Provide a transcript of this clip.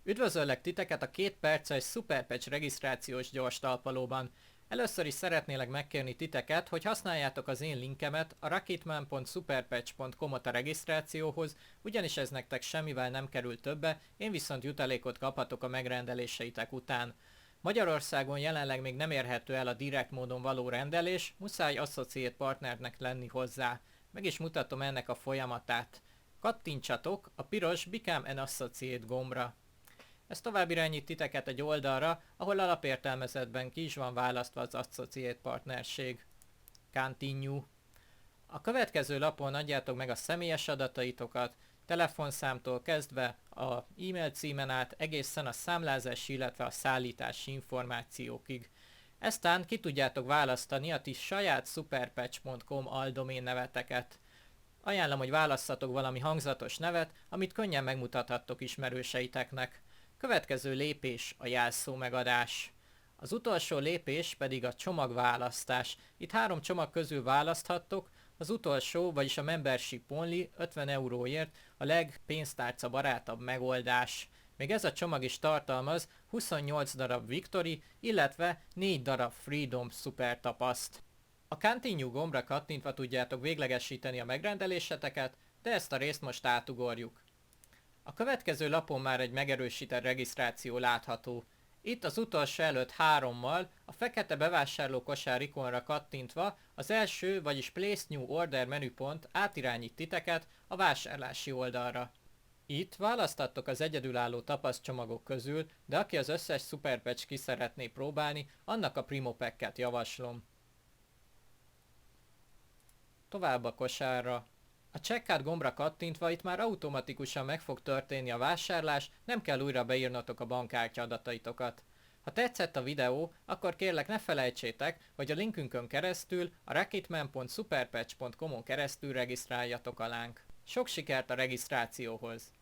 Üdvözöllek titeket a 2 perces Superpatch regisztrációs gyors talpalóban. Először is szeretnélek megkérni titeket, hogy használjátok az én linkemet, a rocketman.superpatch.com-ot a regisztrációhoz, ugyanis ez nektek semmivel nem kerül többe, én viszont jutalékot kaphatok a megrendeléseitek után. Magyarországon jelenleg még nem érhető el a direkt módon való rendelés, muszáj Associate partnernek lenni hozzá. Meg is mutatom ennek a folyamatát. Kattintsatok a piros Become an Associate gombra. Ez tovább irányít titeket egy oldalra, ahol alapértelmezetben ki is van választva az Associate partnerség. Continue. A következő lapon adjátok meg a személyes adataitokat, telefonszámtól kezdve a e-mail címen át egészen a számlázási, illetve a szállítási információkig. Eztán ki tudjátok választani a ti saját superpatch.com aldomén neveteket. Ajánlom, hogy válasszatok valami hangzatos nevet, amit könnyen megmutathattok ismerőseiteknek. Következő lépés a jelszó megadás. Az utolsó lépés pedig a csomagválasztás. Itt 3 csomag közül választhattok, az utolsó, vagyis a Membership Only 50 euróért a legpénztárca barátabb megoldás. Még ez a csomag is tartalmaz 28 darab Victory, illetve 4 darab Freedom Super tapaszt. A Continue gombra kattintva tudjátok véglegesíteni a megrendeléseteket, de ezt a részt most átugorjuk. A következő lapon már egy megerősített regisztráció látható. Itt az utolsó előtt 3-mal a fekete bevásárlókosár ikonra kattintva az első, vagyis Place New Order menüpont átirányít titeket a vásárlási oldalra. Itt választhattok az egyedülálló tapasztcsomagok közül, de aki az összes Superpatch ki szeretné próbálni, annak a Primo Packet javaslom. Tovább a kosárra. A Checkout gombra kattintva itt már automatikusan meg fog történni a vásárlás, nem kell újra beírnotok a bankkártya adataitokat. Ha tetszett a videó, akkor kérlek ne felejtsétek, hogy a linkünkön keresztül a rocketman.superpatch.com-on keresztül regisztráljatok alánk. Sok sikert a regisztrációhoz!